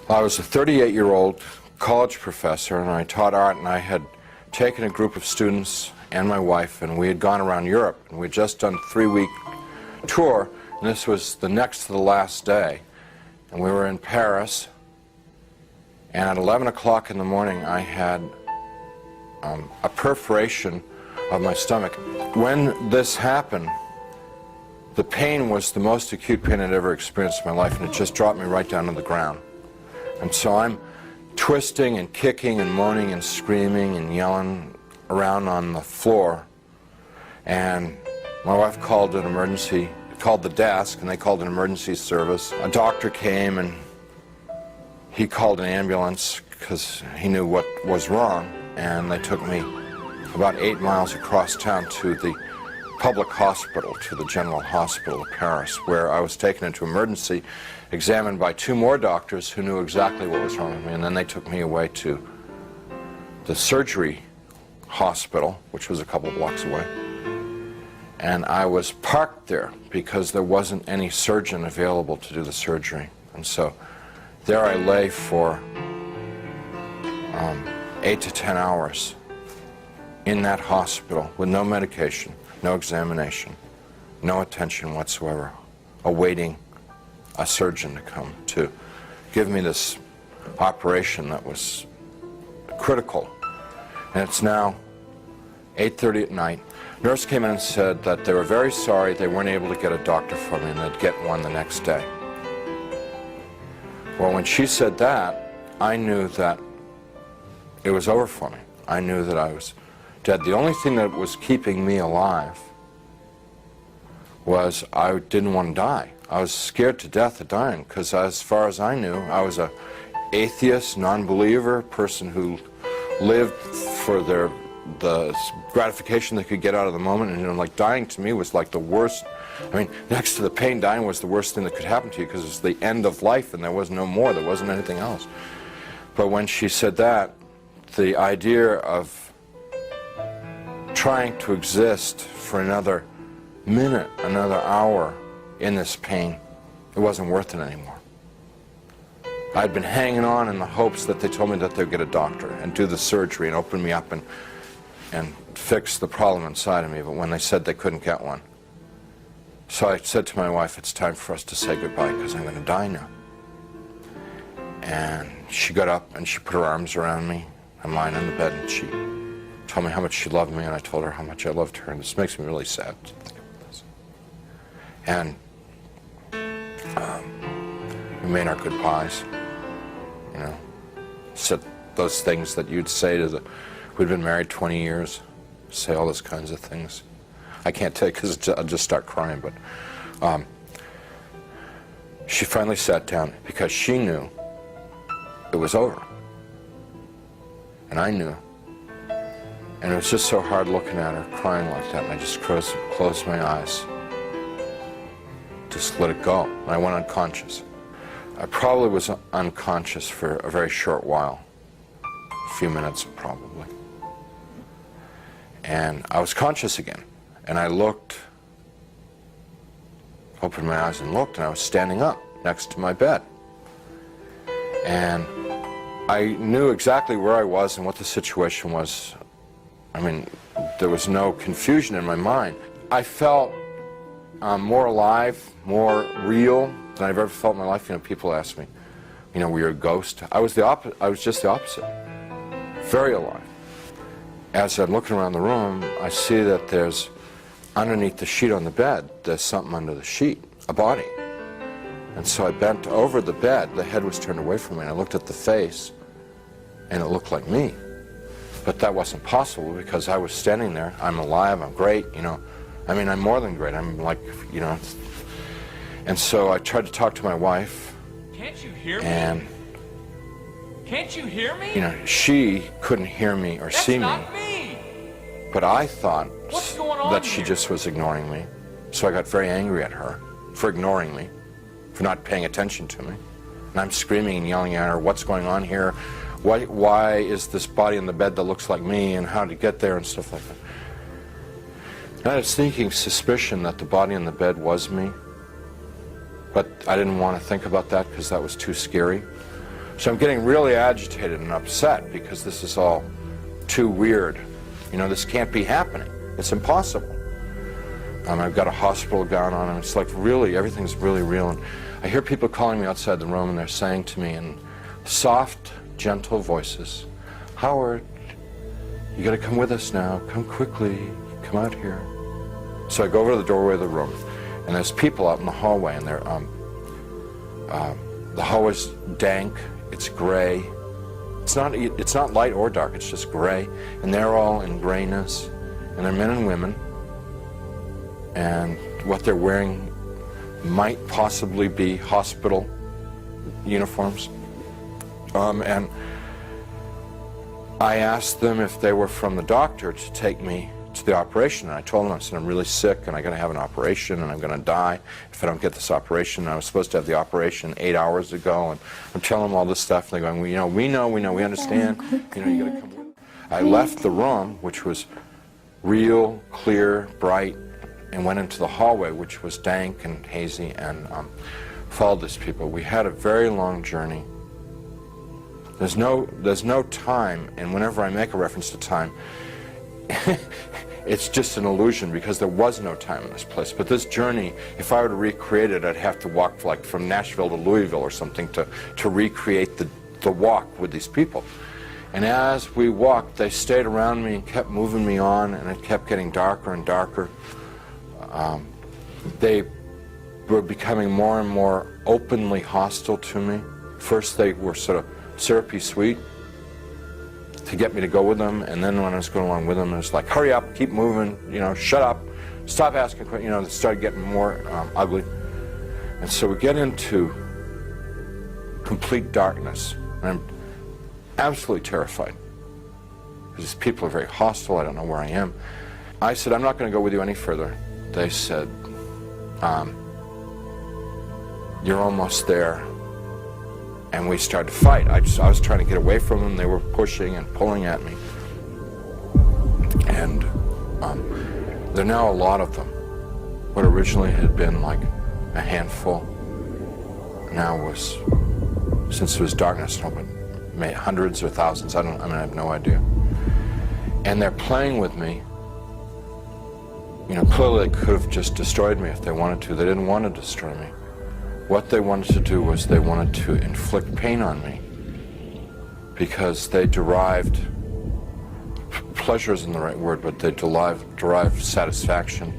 I was a 38-year-old college professor, and I taught art, and I had taken a group of students and my wife, and we had gone around Europe, and we had just done a 3-week tour, and this was the next to the last day, and we were in Paris, and at 11 o'clock in the morning I had a perforation of my stomach. When this happened, the pain was the most acute pain I'd ever experienced in my life, and it just dropped me right down to the ground. And so I'm twisting and kicking and moaning and screaming and yelling around on the floor, and my wife called the desk, and they called an emergency service. A doctor came, and he called an ambulance because he knew what was wrong, and they took me about 8 miles across town to the public hospital, to the General Hospital of Paris, where I was taken into emergency, examined by 2 more doctors who knew exactly what was wrong with me, and then they took me away to the surgery hospital, which was a couple blocks away. And I was parked there because there wasn't any surgeon available to do the surgery. And so there I lay for 8 to 10 hours in that hospital with no medication, no examination, no attention whatsoever, awaiting a surgeon to come to give me this operation that was critical. And it's now 8:30 at night. Nurse came in and said that they were very sorry they weren't able to get a doctor for me and they'd get one the next day. Well, when she said that, I knew that it was over for me. I knew that I was dead. The only thing that was keeping me alive was I didn't want to die. I was scared to death of dying because as far as I knew, I was an atheist, non-believer, person who lived for the gratification they could get out of the moment, and like dying to me was like the worst. I mean, next to the pain, dying was the worst thing that could happen to you because it was the end of life and there was no more, there wasn't anything else. But when she said that, the idea of trying to exist for another minute, another hour in this pain, it wasn't worth it anymore. I'd been hanging on in the hopes that they told me that they'd get a doctor and do the surgery and open me up and fix the problem inside of me, but when they said they couldn't get one. So I said to my wife, it's time for us to say goodbye because I'm going to die now. And she got up and she put her arms around me. I'm lying on the bed and she told me how much she loved me, and I told her how much I loved her, and this makes me really sad to think about this. And we made our goodbyes, you know, said those things that you'd say to we'd been married 20 years, say all those kinds of things. I can't tell you because I'll just start crying, but she finally sat down because she knew it was over. And I knew. And it was just so hard looking at her, crying like that, and I just closed my eyes. Just let it go. And I went unconscious. I probably was unconscious for a very short while. A few minutes, probably. And I was conscious again. And I looked, opened my eyes and looked, and I was standing up next to my bed. And I knew exactly where I was and what the situation was. I mean, there was no confusion in my mind. I felt more alive, more real than I've ever felt in my life. You know, people ask me, you know, were you a ghost? I was just the opposite. Very alive. As I'm looking around the room, I see that there's, underneath the sheet on the bed, there's something under the sheet, a body. And so I bent over the bed, the head was turned away from me, and I looked at the face, and it looked like me. But that wasn't possible because I was standing there, I'm alive, I'm great, you know. I mean, I'm more than great, I'm like, you know. And so I tried to talk to my wife. Can't you hear me? And can't you hear me? You know, she couldn't hear me or see me. That's not me. But I thought What's going on that she here? just was ignoring me. So I got very angry at her for ignoring me, for not paying attention to me. And I'm screaming and yelling at her, what's going on here? Why is this body in the bed that looks like me, and how to get there and stuff like that. And I had a sneaking suspicion that the body in the bed was me. But I didn't want to think about that because that was too scary. So I'm getting really agitated and upset because this is all too weird. You know, this can't be happening. It's impossible. I've got a hospital gown on, and it's like really, everything's really real. And I hear people calling me outside the room, and they're saying to me in soft, gentle voices, "Howard, you got to come with us now. Come quickly. Come out here." So I go over to the doorway of the room, and there's people out in the hallway, and they're the hallway's dank. It's gray. It's not light or dark. It's just gray, and they're all in grayness, and they're men and women. And what they're wearing might possibly be hospital uniforms. And I asked them if they were from the doctor to take me to the operation. And I told them, I said, I'm really sick and I'm going to have an operation and I'm going to die if I don't get this operation. And I was supposed to have the operation 8 hours ago. And I'm telling them all this stuff. And they're going, well, we understand. You know, you got to come with. I left the room, which was real, clear, bright, and went into the hallway, which was dank and hazy, and followed these people. We had a very long journey. There's no time, and whenever I make a reference to time, it's just an illusion because there was no time in this place. But this journey, if I were to recreate it, I'd have to walk like from Nashville to Louisville or something to recreate the walk with these people. And as we walked, they stayed around me and kept moving me on, and it kept getting darker and darker. They were becoming more and more openly hostile to me. First they were sort of syrupy sweet to get me to go with them, and then when I was going along with them, it was like, hurry up, keep moving, you know, shut up, stop asking questions, you know, they started getting more ugly. And so we get into complete darkness, and I'm absolutely terrified. These people are very hostile, I don't know where I am. I said, I'm not going to go with you any further. They said, you're almost there. And we started to fight. I was trying to get away from them. They were pushing and pulling at me. And there are now a lot of them. What originally had been like a handful now was, since it was darkness, hundreds or thousands. I have no idea. And they're playing with me. You know, clearly they could have just destroyed me if they wanted to. They didn't want to destroy me. What they wanted to do was they wanted to inflict pain on me because they derived, pleasure isn't the right word, but they derived satisfaction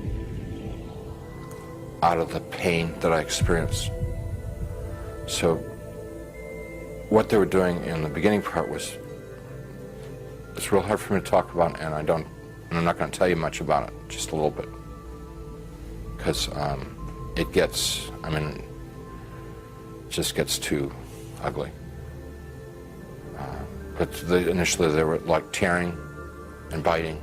out of the pain that I experienced. So what they were doing in the beginning part was, it's real hard for me to talk about, and I'm not going to tell you much about it, just a little bit. Because it gets, it just gets too ugly. But initially they were like tearing and biting.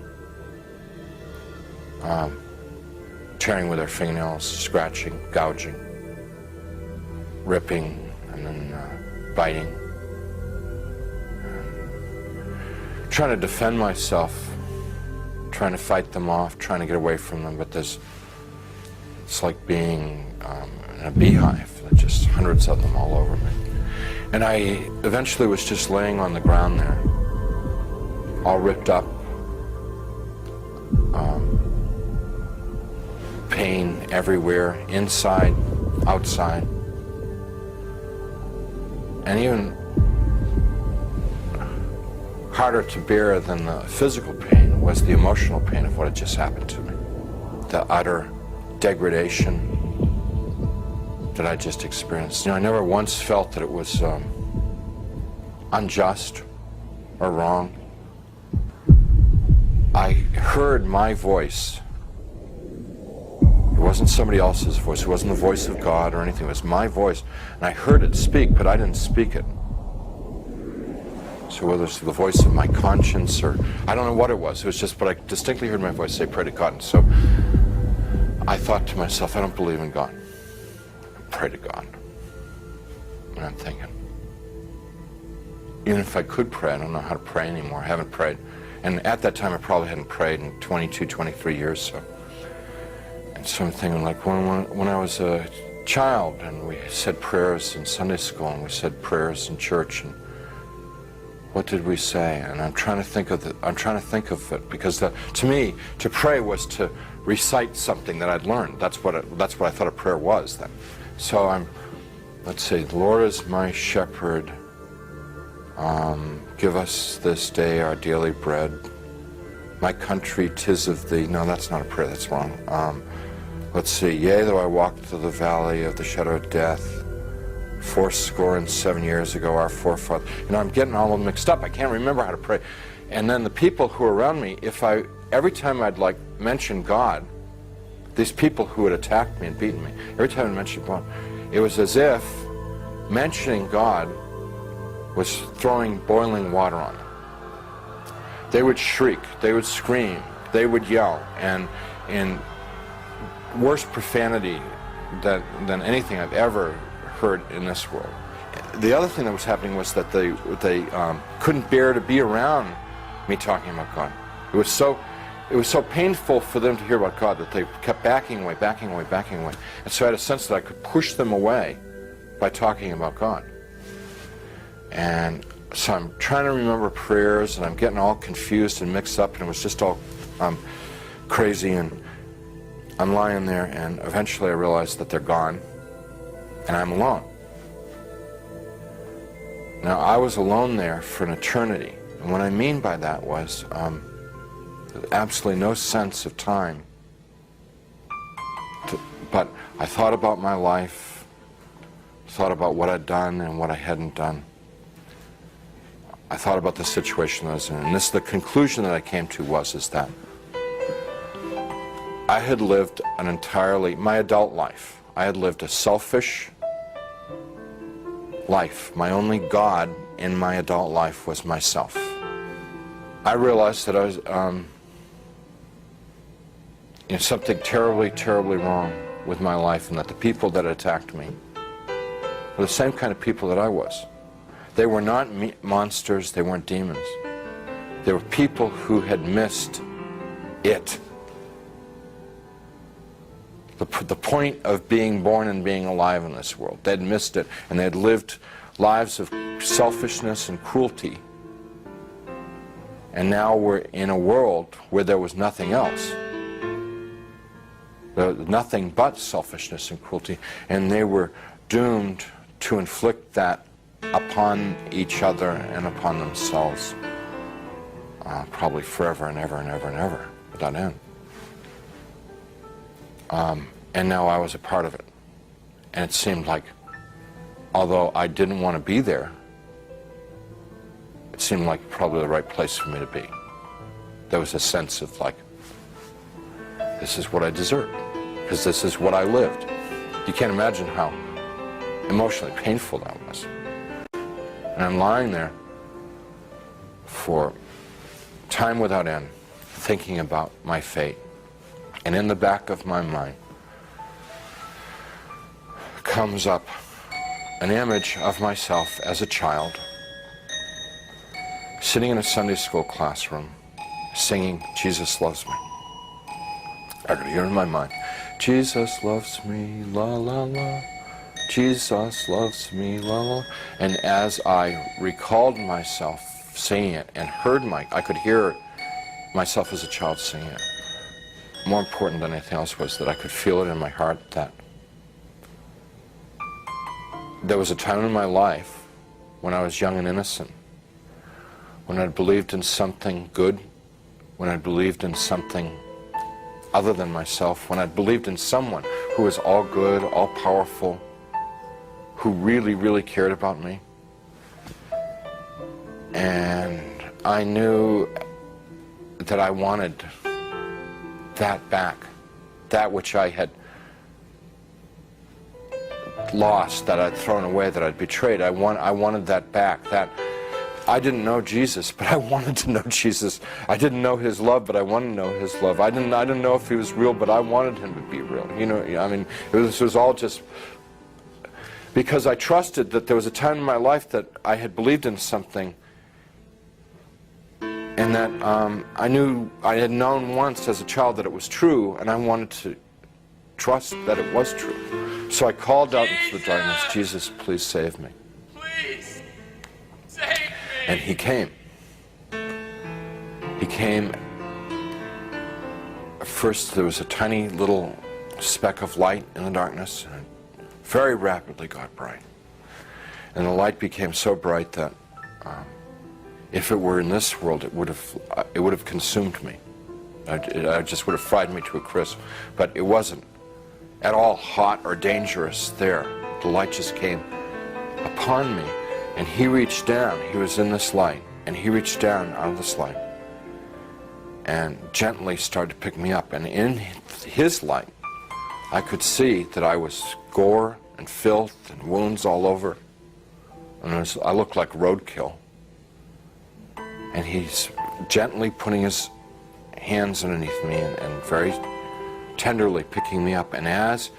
Tearing with their fingernails, scratching, gouging, ripping, and then biting. Trying to defend myself, trying to fight them off, trying to get away from them, but it's like being in a beehive. There's just hundreds of them all over me. And I eventually was just laying on the ground there, all ripped up, pain everywhere, inside, outside, and even harder to bear than the physical pain was the emotional pain of what had just happened to me. The utter degradation that I just experienced. You know, I never once felt that it was unjust or wrong. I heard my voice. It wasn't somebody else's voice. It wasn't the voice of God or anything. It was my voice. And I heard it speak, but I didn't speak it. So whether it's the voice of my conscience or, I don't know what it was just, but I distinctly heard my voice say, pray to God. And so I thought to myself, I don't believe in God. Pray to God. And I'm thinking, even if I could pray, I don't know how to pray anymore. I haven't prayed. And at that time, I probably hadn't prayed in 22, 23 years. And so I'm thinking, like, when I was a child, and we said prayers in Sunday school, and we said prayers in church, and what did we say? And I'm trying to think of it, because to me, to pray was to recite something that I'd learned. That's what I thought a prayer was then. So let's see, the Lord is my shepherd. Give us this day our daily bread. My country, 'tis of thee. No, that's not a prayer, that's wrong. Let's see, yea, though I walk through the valley of the shadow of death, 77 ago, our forefathers. I'm getting all mixed up. I can't remember how to pray. And then the people who were around me, every time I'd mention God, these people who had attacked me and beaten me, every time I mentioned God, it was as if mentioning God was throwing boiling water on them. They would shriek, they would scream, they would yell, and in worse profanity than anything I've ever heard in this world. The other thing that was happening was that they couldn't bear to be around me talking about God. It was so painful for them to hear about God that they kept backing away. And so I had a sense that I could push them away by talking about God. And so I'm trying to remember prayers, and I'm getting all confused and mixed up, and it was just all crazy, and I'm lying there, and eventually I realized that they're gone, and I'm alone. Now, I was alone there for an eternity, and what I mean by that was absolutely no sense of time. But I thought about my life, thought about what I'd done and what I hadn't done. I thought about the situation I was in, and the conclusion that I came to is that I had lived my adult life, I had lived a selfish life. My only God in my adult life was myself. I realized that I was something terribly, terribly wrong with my life, and that the people that attacked me were the same kind of people that I was. They were not monsters, they weren't demons. They were people who had missed it. The point of being born and being alive in this world. They'd missed it, and they'd lived lives of selfishness and cruelty. And now we're in a world where there was nothing else. Nothing but selfishness and cruelty, and they were doomed to inflict that upon each other and upon themselves, probably forever and ever and ever and ever, without end. And now I was a part of it. And it seemed like, although I didn't want to be there, it seemed like probably the right place for me to be. There was a sense of this is what I deserve, because this is what I lived. You can't imagine how emotionally painful that was. And I'm lying there for time without end, thinking about my fate. And in the back of my mind comes up an image of myself as a child, sitting in a Sunday school classroom, singing, "Jesus loves me." I could hear in my mind, "Jesus loves me, la la la. Jesus loves me, la la." And as I recalled myself singing it and I could hear myself as a child singing it. More important than anything else was that I could feel it in my heart that there was a time in my life when I was young and innocent, when I believed in something good, when I believed in something other than myself, when I believed in someone who was all good, all powerful, who really, really cared about me. And I knew that I wanted that back, that which I had lost, that I'd thrown away, that I'd betrayed. I wanted that back. That I didn't know Jesus, but I wanted to know Jesus. I didn't know His love, but I wanted to know His love. I didn't know if He was real, but I wanted Him to be real. It was all just because I trusted that there was a time in my life that I had believed in something, and that I knew I had known once as a child that it was true, and I wanted to trust that it was true. So I called out into the darkness, Jesus, please save me. Please save me. And he came. He came. First there was a tiny little speck of light in the darkness, and it very rapidly got bright. And the light became so bright that if it were in this world, it would have consumed me. It just would have fried me to a crisp. But it wasn't at all hot or dangerous there. The light just came upon me, and he reached down. He was in this light, and he reached down out of this light and gently started to pick me up. And in his light, I could see that I was gore and filth and wounds all over. And I looked like roadkill. And he's gently putting his hands underneath me and very tenderly picking me up. And as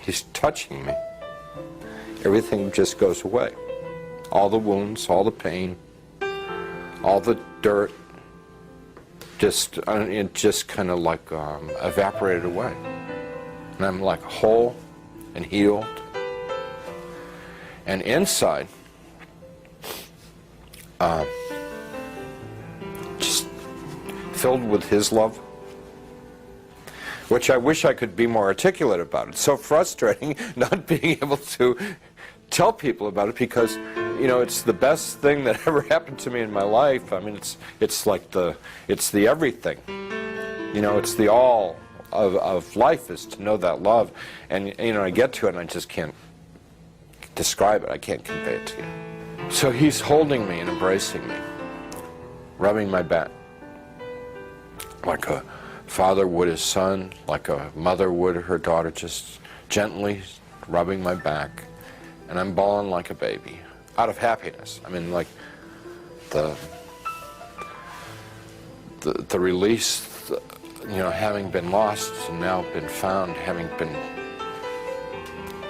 he's touching me, everything just goes away. All the wounds, all the pain, all the dirt, it just kind of like evaporated away. And I'm like whole and healed. And inside, just filled with his love, which I wish I could be more articulate about. It's so frustrating not being able to tell people about it, because you know, it's the best thing that ever happened to me in my life. I mean, it's like it's the everything. You know, it's the all of life is to know that love. And you know, I get to it and I just can't describe it. I can't convey it to you. So he's holding me and embracing me, rubbing my back like a father would his son, like a mother would her daughter, just gently rubbing my back. And I'm bawling like a baby, out of happiness. I mean, like the release, you know, having been lost and now been found, having been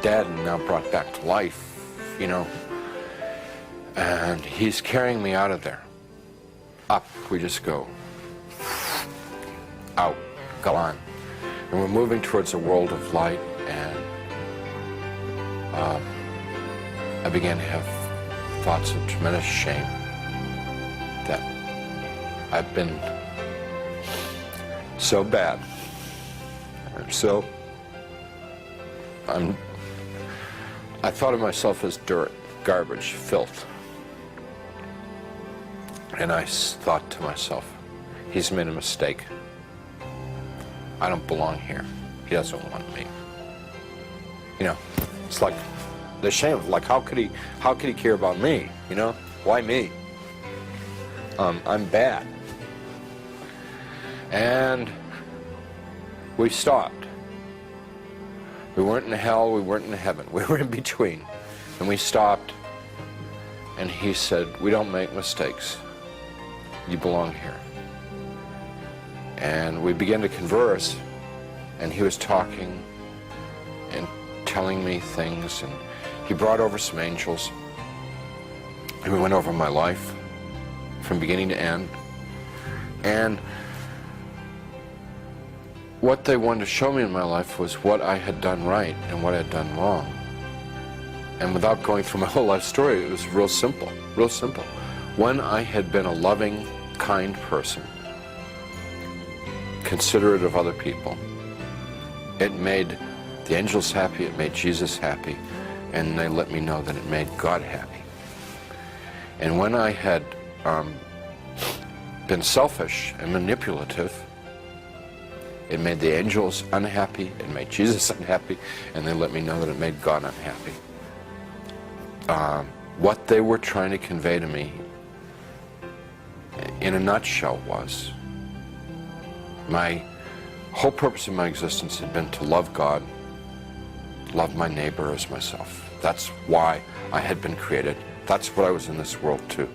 dead and now brought back to life, you know. And he's carrying me out of there. Up we just go. Out, gone. And we're moving towards a world of light, and I began to have thoughts of tremendous shame that I've been so bad. I thought of myself as dirt, garbage, filth. And I thought to myself, he's made a mistake. I don't belong here. He doesn't want me. You know, it's like the shame. Like, how could he care about me? You know, why me? I'm bad. And we stopped. We weren't in hell. We weren't in heaven. We were in between. And we stopped. And he said, "We don't make mistakes. You belong here." And we began to converse, and he was talking and telling me things, and he brought over some angels, and we went over my life from beginning to end. And what they wanted to show me in my life was what I had done right and what I had done wrong. And without going through my whole life story, it was real simple, real simple. When I had been a loving, kind person, considerate of other people, it made the angels happy, it made Jesus happy, and they let me know that it made God happy. And when I had been selfish and manipulative, it made the angels unhappy, it made Jesus unhappy, and they let me know that it made God unhappy. What they were trying to convey to me, in a nutshell, was my whole purpose of my existence had been to love God, love my neighbor as myself. That's why I had been created. That's what I was in this world to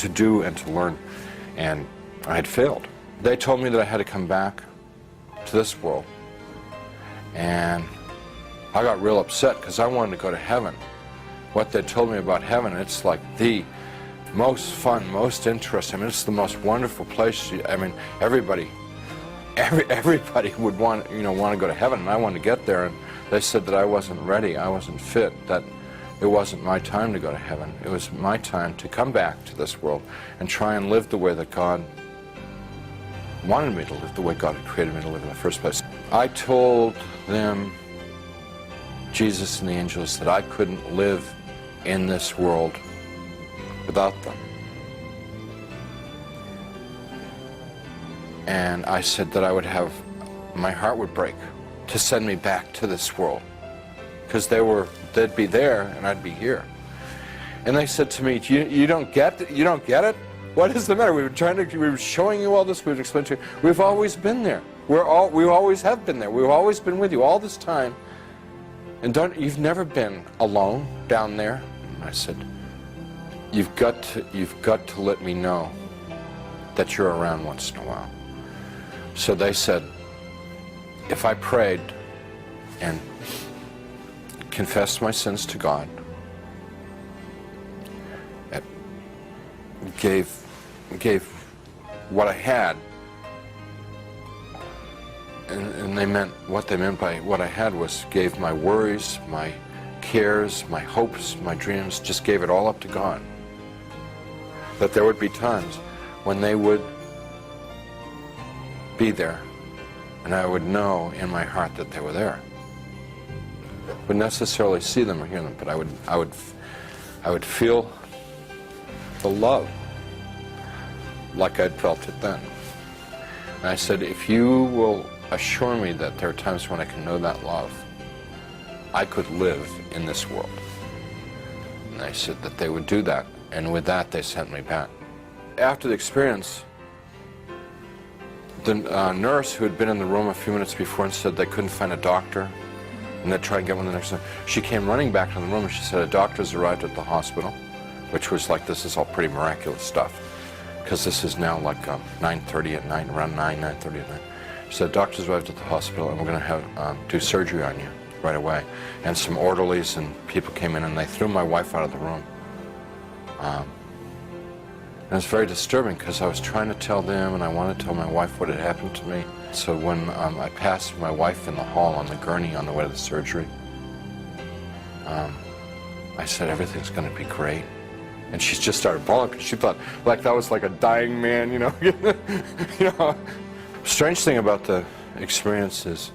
do and to learn. And I had failed. They told me that I had to come back to this world. And I got real upset because I wanted to go to heaven. What they told me about heaven, it's like the most fun, most interesting. I mean, it's the most wonderful place. I mean, everybody everybody would want to go to heaven, and I wanted to get there, and they said that I wasn't ready, I wasn't fit, that it wasn't my time to go to heaven. It was my time to come back to this world and try and live the way that God wanted me to live, the way God had created me to live in the first place. I told them, Jesus and the angels, that I couldn't live in this world without them. And I said that I would have, my heart would break to send me back to this world, because they'd be there and I'd be here. And they said to me, you don't get it? You don't get it? What is the matter? We were showing you all this, we would explain to you. We've always been there. We always have been there. We've always been with you all this time. And you've never been alone down there. And I said, you've got to let me know that you're around once in a while. So they said, if I prayed and confessed my sins to God, gave what I had, and what they meant by what I had was gave my worries, my cares, my hopes, my dreams, just gave it all up to God. That there would be times when they would be there, and I would know in my heart that they were there. Wouldn't necessarily see them or hear them, but I would feel the love like I'd felt it then. And I said, if you will assure me that there are times when I can know that love, I could live in this world. And they said that they would do that, and with that they sent me back. After the experience, the nurse who had been in the room a few minutes before and said they couldn't find a doctor, and they'd try and get one the next time, she came running back to the room and she said, a doctor's arrived at the hospital, which was like, this is all pretty miraculous stuff, because this is now like 9:30 at night, around 9:30 at night. She said, doctor's arrived at the hospital and we're going to have do surgery on you right away. And some orderlies and people came in and they threw my wife out of the room. And it was very disturbing, because I was trying to tell them and I wanted to tell my wife what had happened to me. So when I passed my wife in the hall on the gurney on the way to the surgery, I said, everything's going to be great. And she just started bawling, because she thought like that was like a dying man, you know. You know. Strange thing about the experience is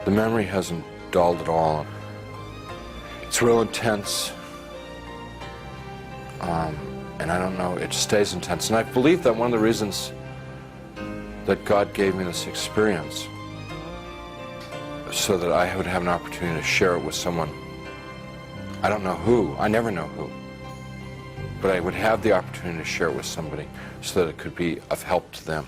the memory hasn't dulled at all. It's real intense. And I don't know, it stays intense. And I believe that one of the reasons that God gave me this experience, so that I would have an opportunity to share it with someone. I don't know who, I never know who, but I would have the opportunity to share it with somebody so that it could be of help to them.